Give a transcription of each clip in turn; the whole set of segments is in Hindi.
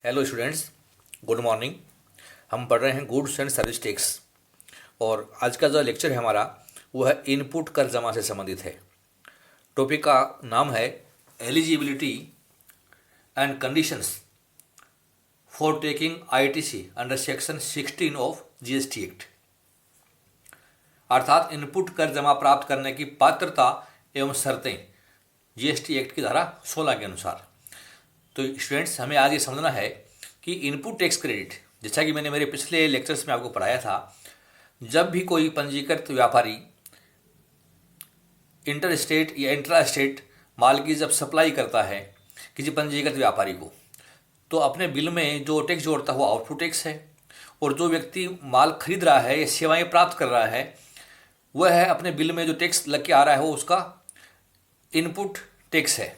Hello students, good morning. हम पढ़ रहे हैं गुड्स एंड सर्विस टैक्स और आज का जो लेक्चर है हमारा वो है इनपुट कर जमा से संबंधित है। टॉपिक का नाम है eligibility and conditions for taking ITC under section 16 of GST act, अर्थात इनपुट कर जमा प्राप्त करने की पात्रता एवं शर्तें जीएसटी एक्ट की धारा 16 के अनुसार। तो स्टूडेंट्स, हमें आज ये समझना है कि इनपुट टैक्स क्रेडिट, जैसा कि मैंने मेरे पिछले लेक्चर्स में आपको पढ़ाया था, जब भी कोई पंजीकृत व्यापारी इंटर स्टेट या इंट्रा स्टेट माल की जब सप्लाई करता है किसी पंजीकृत व्यापारी को, तो अपने बिल में जो टैक्स जोड़ता हुआ आउटपुट टैक्स है, और जो व्यक्ति माल खरीद रहा है या सेवाएं प्राप्त कर रहा है वह है अपने बिल में जो टैक्स लग के आ रहा है वो उसका इनपुट टैक्स है।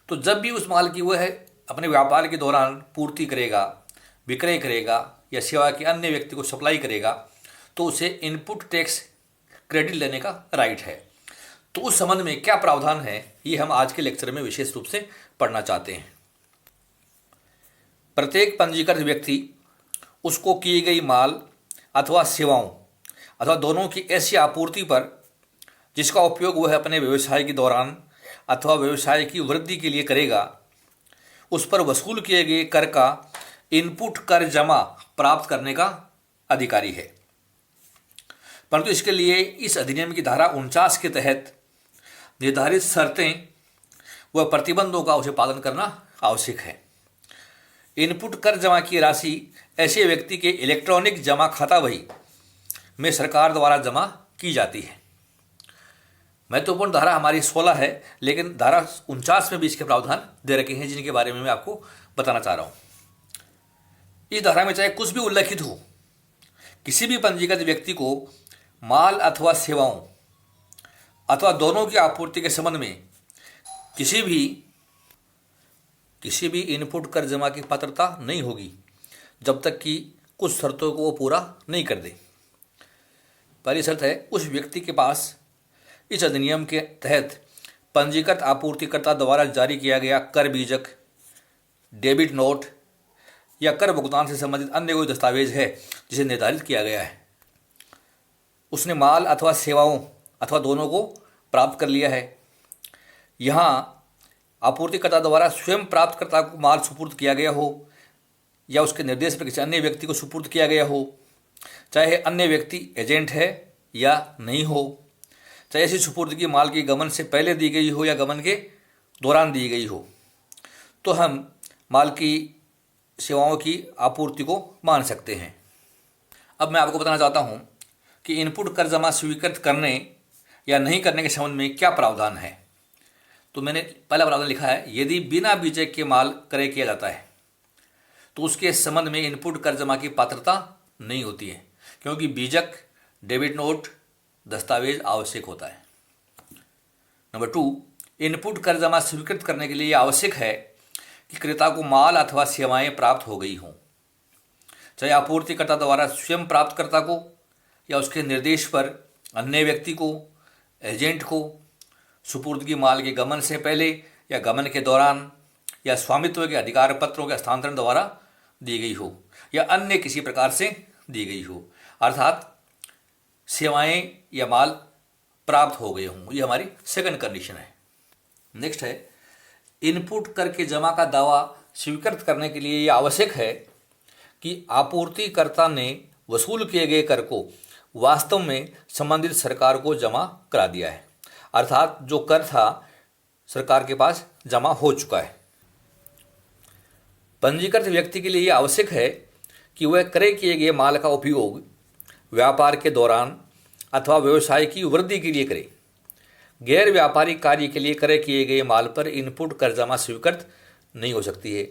तो जब भी उस माल की वह अपने व्यापार के दौरान पूर्ति करेगा, विक्रय करेगा या सेवा के अन्य व्यक्ति को सप्लाई करेगा तो उसे इनपुट टैक्स क्रेडिट लेने का राइट है। तो उस संबंध में क्या प्रावधान है ये हम आज के लेक्चर में विशेष रूप से पढ़ना चाहते हैं। प्रत्येक पंजीकृत व्यक्ति उसको की गई माल अथवा सेवाओं अथवा दोनों की ऐसी आपूर्ति पर जिसका उपयोग वह अपने व्यवसाय के दौरान अथवा व्यवसाय की वृद्धि के लिए करेगा, उस पर वसूल किए गए कर का इनपुट कर जमा प्राप्त करने का अधिकारी है। परंतु इसके लिए इस अधिनियम की धारा 49 के तहत निर्धारित शर्तें व प्रतिबंधों का उसे पालन करना आवश्यक है। इनपुट कर जमा की राशि ऐसे व्यक्ति के इलेक्ट्रॉनिक जमा खाता बही में सरकार द्वारा जमा की जाती है। महत्वपूर्ण धारा हमारी 16 है, लेकिन धारा 49 में भी इसके प्रावधान दे रखे हैं जिनके बारे में मैं आपको बताना चाह रहा हूं। इस धारा में चाहे कुछ भी उल्लेखित हो, किसी भी पंजीकृत व्यक्ति को माल अथवा सेवाओं अथवा दोनों की आपूर्ति के संबंध में किसी भी इनपुट कर जमा की पात्रता नहीं होगी जब तक कि कुछ शर्तों को वो पूरा नहीं कर दे। पहली शर्त है, उस व्यक्ति के पास इस अधिनियम के तहत पंजीकृत आपूर्तिकर्ता द्वारा जारी किया गया कर बीजक, डेबिट नोट या कर भुगतान से संबंधित अन्य कोई दस्तावेज है जिसे निर्धारित किया गया है। उसने माल अथवा सेवाओं अथवा दोनों को प्राप्त कर लिया है। यहाँ आपूर्तिकर्ता द्वारा स्वयं प्राप्तकर्ता को माल सुपुर्द किया गया हो या उसके निर्देश पर किसी अन्य व्यक्ति को सुपुर्द किया गया हो, चाहे अन्य व्यक्ति एजेंट है या नहीं हो, चाहे ऐसी सुपुर्दगी माल की गमन से पहले दी गई हो या गमन के दौरान दी गई हो, तो हम माल की सेवाओं की आपूर्ति को मान सकते हैं। अब मैं आपको बताना चाहता हूं कि इनपुट कर जमा स्वीकृत करने या नहीं करने के संबंध में क्या प्रावधान है। तो मैंने पहला प्रावधान लिखा है, यदि बिना बीजक के माल क्रय किया जाता है तो उसके संबंध में इनपुट कर जमा की पात्रता नहीं होती है, क्योंकि बीजक, डेबिट नोट, दस्तावेज आवश्यक होता है। नंबर 2, इनपुट कर जमा स्वीकृत करने के लिए यह आवश्यक है कि क्रेता को माल अथवा सेवाएं प्राप्त हो गई हों, चाहे आपूर्तिकर्ता द्वारा स्वयं प्राप्तकर्ता को या उसके निर्देश पर अन्य व्यक्ति को, एजेंट को सुपुर्दगी माल के गमन से पहले या गमन के दौरान या स्वामित्व के अधिकार पत्रों के हस्तांतरण द्वारा दी गई हो या अन्य किसी प्रकार से दी गई हो, अर्थात सेवाएं या माल प्राप्त हो गए हों। ये हमारी सेकंड कंडीशन है। नेक्स्ट है, इनपुट कर के जमा का दावा स्वीकृत करने के लिए यह आवश्यक है कि आपूर्तिकर्ता ने वसूल किए गए कर को वास्तव में संबंधित सरकार को जमा करा दिया है, अर्थात जो कर था सरकार के पास जमा हो चुका है। पंजीकृत व्यक्ति के लिए यह आवश्यक है कि वह क्रय किए गए माल का उपयोग व्यापार के दौरान अथवा व्यवसाय की वृद्धि के लिए करे। गैर व्यापारिक कार्य के लिए क्रय किए गए माल पर इनपुट कर जमा स्वीकृत नहीं हो सकती है।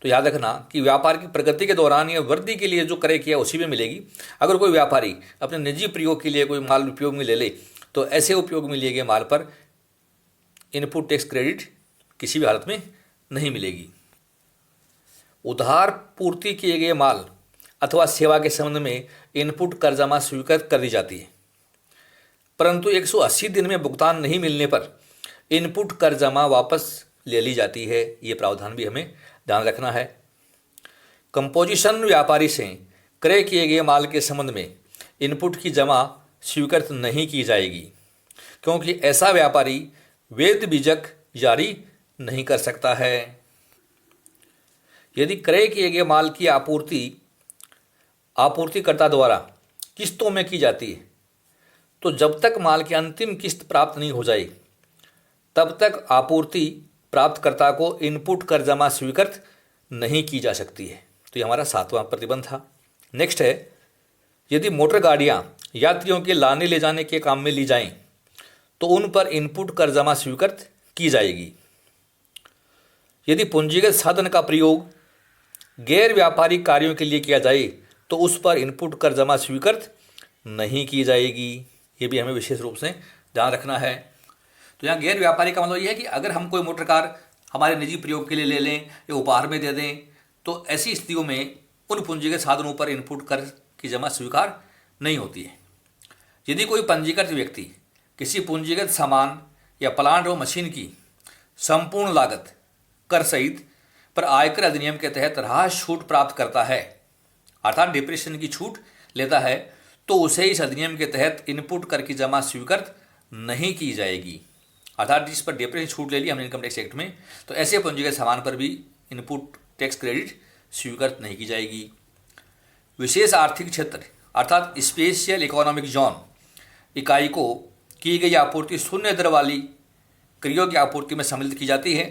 तो याद रखना कि व्यापार की प्रगति के दौरान या वृद्धि के लिए जो क्रय किया उसी में मिलेगी। अगर कोई व्यापारी अपने निजी प्रयोग के लिए कोई माल उपयोग में ले ले तो ऐसे उपयोग में लिए गए माल पर इनपुट टैक्स क्रेडिट किसी भी हालत में नहीं मिलेगी। उधार पूर्ति किए गए माल अथवा सेवा के संबंध में इनपुट कर जमा स्वीकृत कर दी जाती है, परंतु 180 दिन में भुगतान नहीं मिलने पर इनपुट कर जमा वापस ले ली जाती है। ये प्रावधान भी हमें ध्यान रखना है। कंपोजिशन व्यापारी से क्रय किए गए माल के संबंध में इनपुट की जमा स्वीकृत नहीं की जाएगी, क्योंकि ऐसा व्यापारी वैध बीजक जारी नहीं कर सकता है। यदि क्रय किए गए माल की आपूर्तिकर्ता द्वारा किस्तों में की जाती है, तो जब तक माल की अंतिम किस्त प्राप्त नहीं हो जाए तब तक आपूर्ति प्राप्तकर्ता को इनपुट कर जमा स्वीकृत नहीं की जा सकती है। तो ये हमारा 7वां प्रतिबंध था। नेक्स्ट है, यदि मोटर गाड़ियाँ यात्रियों के लाने ले जाने के काम में ली जाएं तो उन पर इनपुट कर जमा स्वीकृत की जाएगी। यदि पूंजीगत साधन का प्रयोग गैर व्यापारिक कार्यों के लिए किया जाए तो उस पर इनपुट कर जमा स्वीकृत नहीं की जाएगी। ये भी हमें विशेष रूप से ध्यान रखना है। तो यहाँ गैर व्यापारिक का मतलब ये है कि अगर हम कोई मोटर कार हमारे निजी प्रयोग के लिए ले लें या उपहार में दे दें तो ऐसी स्थितियों में उन पूंजीगत साधनों पर इनपुट कर की जमा स्वीकार नहीं होती है। यदि कोई पंजीकृत व्यक्ति किसी पूंजीगत सामान या प्लांट व मशीन की संपूर्ण लागत कर सहित पर आयकर अधिनियम के तहत राहत छूट प्राप्त करता है, अर्थात डिप्रेशन की छूट लेता है, तो उसे इस अधिनियम के तहत इनपुट कर की जमा स्वीकृत नहीं की जाएगी। अर्थात जिस पर डिप्रेशन छूट ले ली हमने इनकम टैक्स एक्ट में, तो ऐसे पूंजीगत सामान पर भी इनपुट टैक्स क्रेडिट स्वीकृत नहीं की जाएगी। विशेष आर्थिक क्षेत्र अर्थात स्पेशल इकोनॉमिक जोन इकाई को की गई आपूर्ति शून्य दर वाली क्रयों की आपूर्ति में सम्मिलित की जाती है।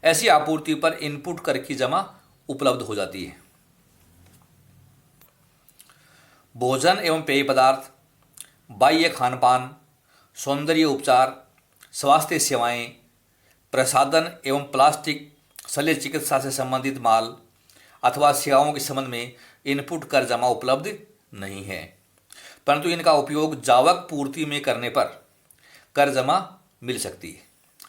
ऐसी आपूर्ति पर इनपुट कर की जमा उपलब्ध हो जाती है। भोजन एवं पेय पदार्थ, बाह्य खानपान, सौंदर्य उपचार, स्वास्थ्य सेवाएं, प्रसाधन एवं प्लास्टिक, शल्य चिकित्सा से संबंधित माल अथवा सेवाओं के संबंध में इनपुट कर जमा उपलब्ध नहीं है, परंतु इनका उपयोग जावक पूर्ति में करने पर कर जमा मिल सकती है।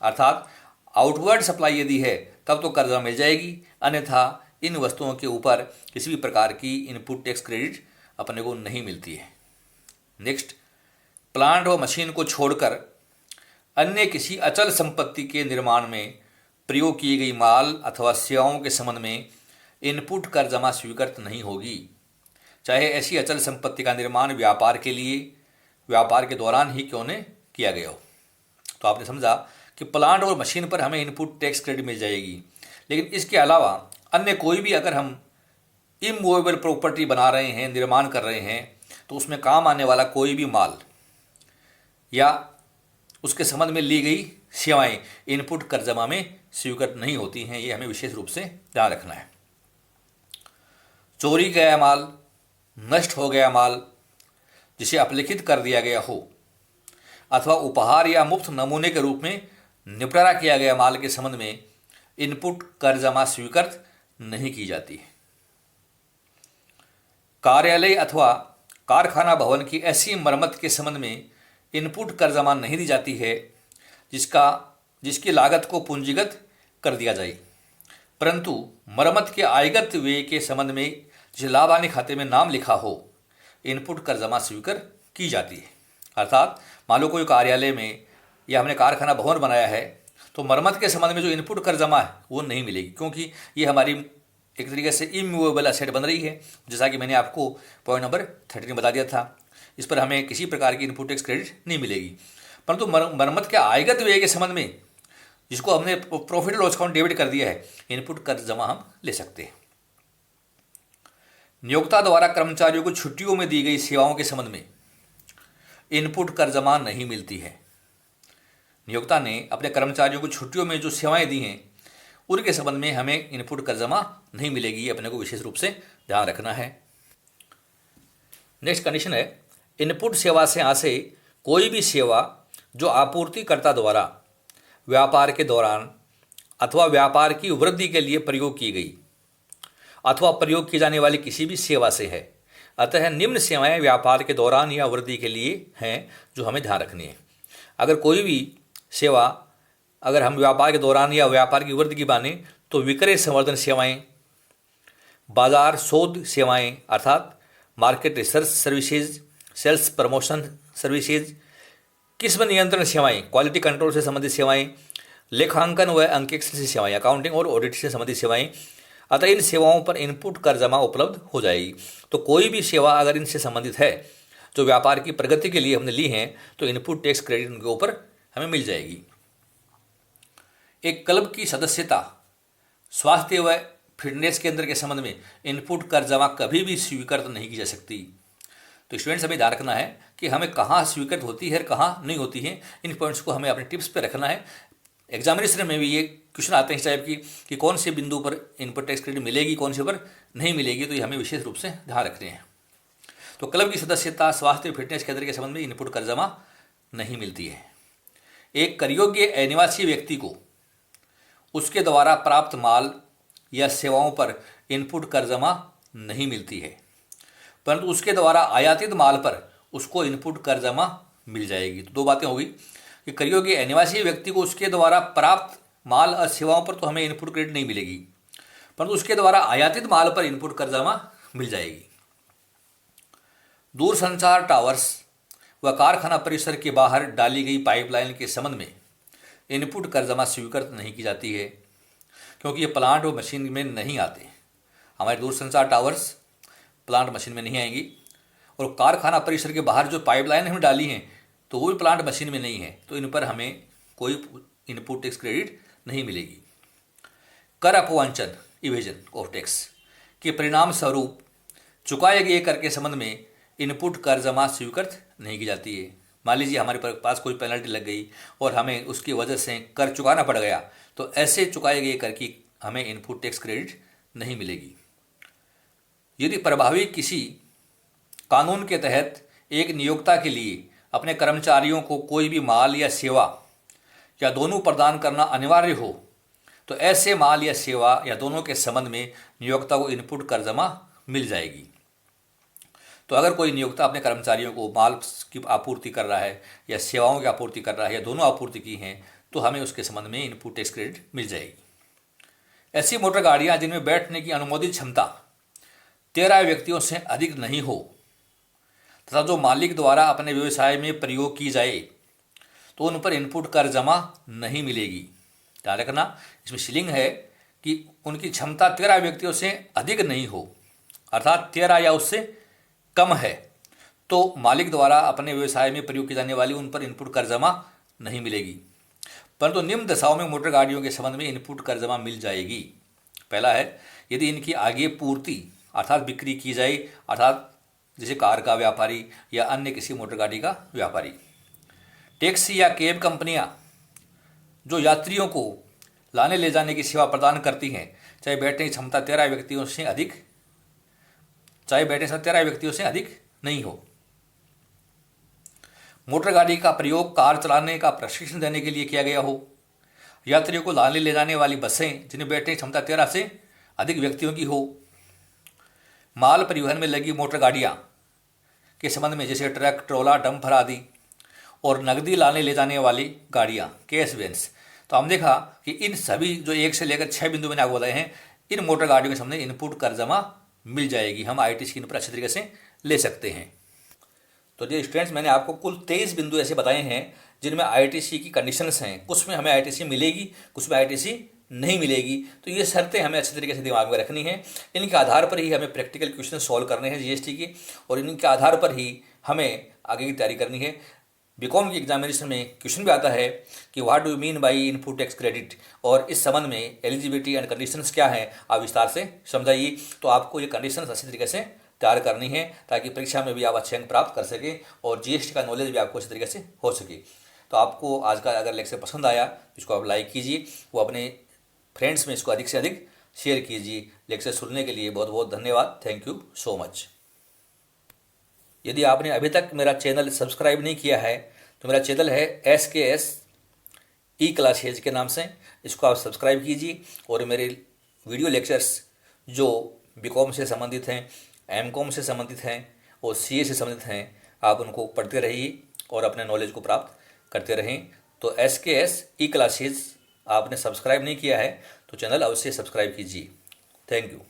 अर्थात आउटवर्ड सप्लाई यदि है तब तो कर जमा मिल जाएगी, अन्यथा इन वस्तुओं के ऊपर किसी भी प्रकार की इनपुट टैक्स क्रेडिट अपने को नहीं मिलती है। नेक्स्ट, प्लांट व मशीन को छोड़कर अन्य किसी अचल संपत्ति के निर्माण में प्रयोग की गई माल अथवा सेवाओं के संबंध में इनपुट कर जमा स्वीकृत नहीं होगी, चाहे ऐसी अचल संपत्ति का निर्माण व्यापार के लिए व्यापार के दौरान ही क्यों न किया गया हो। तो आपने समझा कि प्लांट और मशीन पर हमें इनपुट टैक्स क्रेडिट मिल जाएगी, लेकिन इसके अलावा अन्य कोई भी अगर हम इमूवेबल प्रॉपर्टी बना रहे हैं, निर्माण कर रहे हैं, तो उसमें काम आने वाला कोई भी माल या उसके संबंध में ली गई सेवाएं इनपुट कर जमा में स्वीकृत नहीं होती हैं। ये हमें विशेष रूप से ध्यान रखना है। चोरी गया माल, नष्ट हो गया माल जिसे अपलिखित कर दिया गया हो अथवा उपहार या मुफ्त नमूने के रूप में निपटारा किया गया माल के संबंध में इनपुट कर जमा स्वीकृत नहीं की जाती है। कार्यालय अथवा कारखाना भवन की ऐसी मरम्मत के संबंध में इनपुट कर जमा नहीं दी जाती है जिसकी लागत को पूंजीगत कर दिया जाए, परंतु मरम्मत के आयगत व्यय के संबंध में जिसे लाभ हानि खाते में नाम लिखा हो इनपुट कर जमा स्वीकार की जाती है। अर्थात मान लो कोई कार्यालय में या हमने कारखाना भवन बनाया है तो मरम्मत के संबंध में जो इनपुट कर जमा है वो नहीं मिलेगी, क्योंकि ये हमारी एक तरीके से इमूवेबल एसेट बन रही है, जैसा कि मैंने आपको पॉइंट नंबर 13 में बता दिया था। इस पर हमें किसी प्रकार की इनपुट टैक्स क्रेडिट नहीं मिलेगी, परंतु मरम्मत के आयगत व्यय के संबंध में जिसको हमने प्रॉफिट लॉस अकाउंट डेबिट कर दिया है इनपुट कर जमा हम ले सकते हैं। नियोक्ता द्वारा कर्मचारियों को छुट्टियों में दी गई सेवाओं के संबंध में इनपुट कर जमा नहीं मिलती है। नियोक्ता ने अपने कर्मचारियों को छुट्टियों में जो सेवाएं दी हैं उनके संबंध में हमें इनपुट कर जमा नहीं मिलेगी, अपने को विशेष रूप से ध्यान रखना है। नेक्स्ट कंडीशन है, इनपुट सेवा से आशय कोई भी सेवा जो आपूर्तिकर्ता द्वारा व्यापार के दौरान अथवा व्यापार की वृद्धि के लिए प्रयोग की गई अथवा प्रयोग की जाने वाली किसी भी सेवा से है। अतः निम्न सेवाएं व्यापार के दौरान या वृद्धि के लिए हैं जो हमें ध्यान रखनी है। अगर कोई भी सेवा अगर हम व्यापार के दौरान या व्यापार की वृद्धि की माने तो विक्रय संवर्धन सेवाएं, बाजार शोध सेवाएं अर्थात market research services, sales promotion services, किस्म नियंत्रण सेवाएं, क्वालिटी कंट्रोल से संबंधित सेवाएं, लेखांकन व अंकेक्षण से सेवाएं, अकाउंटिंग और ऑडिट से संबंधित सेवाएं अतः इन सेवाओं पर इनपुट कर जमा उपलब्ध हो जाएगी। तो कोई भी सेवा अगर इनसे संबंधित है जो व्यापार की प्रगति के लिए हमने ली हैं, तो इनपुट टैक्स क्रेडिट उनके ऊपर हमें मिल जाएगी। एक क्लब की सदस्यता, स्वास्थ्य व फिटनेस केंद्र के संबंध में इनपुट कर जमा कभी भी स्वीकृत नहीं की जा सकती। तो स्टूडेंट्स हमें ध्यान रखना है कि हमें कहाँ स्वीकृत होती है और कहाँ नहीं होती है। इन पॉइंट्स को हमें अपने टिप्स पे रखना है। एग्जामिनेशन में भी ये क्वेश्चन आते हैं इस टाइप की कि कौन से बिंदु पर इनपुट टैक्स क्रेडिट मिलेगी, कौन से पर नहीं मिलेगी, तो ये हमें विशेष रूप से ध्यान रखने हैं। तो क्लब की सदस्यता, स्वास्थ्य फिटनेस केंद्र के संबंध में इनपुट कर जमा नहीं मिलती है। एक कर योग्य अनिवासी व्यक्ति को उसके द्वारा प्राप्त माल या सेवाओं पर इनपुट कर जमा नहीं मिलती है, परंतु उसके द्वारा आयातित माल पर उसको इनपुट कर जमा मिल जाएगी। तो दो बातें होगी कि कर योग्य अनिवासी व्यक्ति को उसके द्वारा प्राप्त माल और सेवाओं पर तो हमें इनपुट क्रेडिट नहीं मिलेगी, परंतु उसके द्वारा आयातित माल पर इनपुट कर जमा मिल जाएगी। दूरसंचार टावर्स व कारखाना परिसर के बाहर डाली गई पाइपलाइन के संबंध में इनपुट कर जमा स्वीकृत नहीं की जाती है, क्योंकि ये प्लांट और मशीन में नहीं आते। हमारे दूरसंचार टावर्स प्लांट मशीन में नहीं आएंगी, और कारखाना परिसर के बाहर जो पाइपलाइन हमने डाली हैं तो वो भी प्लांट मशीन में नहीं है, तो इन पर हमें कोई इनपुट टैक्स क्रेडिट नहीं मिलेगी। कर अपवांचन, इवेजन ऑफ टैक्स के परिणाम स्वरूप चुकाए गए कर के संबंध में इनपुट कर जमा स्वीकृत नहीं की जाती है। मान लीजिए हमारे पास कोई पेनल्टी लग गई और हमें उसकी वजह से कर चुकाना पड़ गया, तो ऐसे चुकाए गए कर की हमें इनपुट टैक्स क्रेडिट नहीं मिलेगी। यदि प्रभावी किसी कानून के तहत एक नियोक्ता के लिए अपने कर्मचारियों को कोई भी माल या सेवा या दोनों प्रदान करना अनिवार्य हो, तो ऐसे माल या सेवा या दोनों के संबंध में नियोक्ता को इनपुट कर जमा मिल जाएगी। तो अगर कोई नियोक्ता अपने कर्मचारियों को माल की आपूर्ति कर रहा है या सेवाओं की आपूर्ति कर रहा है या दोनों आपूर्ति की हैं, तो हमें उसके संबंध में इनपुट टैक्स क्रेडिट मिल जाएगी। ऐसी मोटर गाड़ियाँ जिनमें बैठने की अनुमोदित क्षमता 13 व्यक्तियों से अधिक नहीं हो तथा जो मालिक द्वारा अपने व्यवसाय में प्रयोग की जाए, तो उन पर इनपुट कर जमा नहीं मिलेगी। ध्यान रखना, इसमें सीलिंग है कि उनकी क्षमता 13 व्यक्तियों से अधिक नहीं हो, अर्थात 13 या उससे कम है, तो मालिक द्वारा अपने व्यवसाय में प्रयोग की जाने वाली उन पर इनपुट कर जमा नहीं मिलेगी। परंतु निम्न दशाओं में मोटर गाड़ियों के संबंध में इनपुट कर जमा मिल जाएगी। पहला है, यदि इनकी आगे पूर्ति अर्थात बिक्री की जाए, अर्थात जैसे कार का व्यापारी या अन्य किसी मोटर गाड़ी का व्यापारी। टैक्सी या कैब कंपनियां जो यात्रियों को लाने ले जाने की सेवा प्रदान करती हैं, चाहे बैठने की क्षमता 13 व्यक्तियों से अधिक नहीं हो। मोटर गाड़ी का प्रयोग कार चलाने का प्रशिक्षण देने के लिए किया गया हो। यात्रियों को लाने ले जाने वाली बसें जिन्हें बैठने की क्षमता 13 से अधिक व्यक्तियों की हो। माल परिवहन में लगी मोटर गाड़ियाँ के संबंध में जैसे ट्रक, ट्रोला, डंपर आदि, और नकदी लाने ले जाने वाली गाड़ियाँ, कैश वैन्स। तो हम देखा कि इन सभी जो 1 से लेकर 6 बिंदु मैंने आपको बताए हैं, इन मोटर गाड़ियों के सामने इनपुट कर जमा मिल जाएगी। हम ITC की इन पर अच्छी तरीके से ले सकते हैं। तो ये स्टूडेंट्स, मैंने आपको कुल 23 बिंदु ऐसे बताए हैं जिनमें ITC की कंडीशंस हैं। कुछ में हमें ITC मिलेगी, कुछ में ITC नहीं मिलेगी। तो ये शर्तें हमें अच्छी तरीके से दिमाग में रखनी है। इनके आधार पर ही हमें प्रैक्टिकल क्वेश्चन सॉल्व करने हैं GST के, और इनके आधार पर ही हमें आगे की तैयारी करनी है। बीकॉम की एग्जामिनेशन में क्वेश्चन भी आता है कि what do you mean by input tax credit, और इस संबंध में एलिजिबिलिटी एंड कंडीशंस क्या है, आप विस्तार से समझाइए। तो आपको ये कंडीशंस अच्छी तरीके से तैयार करनी है ताकि परीक्षा में भी आप अच्छे अंक प्राप्त कर सके और GST का नॉलेज भी आपको अच्छी तरीके से हो सके। तो आपको आज का अगर लेक्चर पसंद आया तो इसको आप लाइक कीजिए, वो अपने फ्रेंड्स में इसको अधिक से अधिक शेयर कीजिए। लेक्चर सुनने के लिए बहुत बहुत धन्यवाद। Thank you so much. यदि आपने अभी तक मेरा चैनल सब्सक्राइब नहीं किया है तो मेरा चैनल है SKS E-क्लासेज के नाम से, इसको आप सब्सक्राइब कीजिए और मेरे वीडियो लेक्चर्स जो बीकॉम से संबंधित हैं, MCOM से संबंधित हैं और CA से संबंधित हैं, आप उनको पढ़ते रहिए और अपने नॉलेज को प्राप्त करते रहें। तो SKS E-क्लासेज आपने सब्सक्राइब नहीं किया है तो चैनल अवश्य सब्सक्राइब कीजिए। Thank you.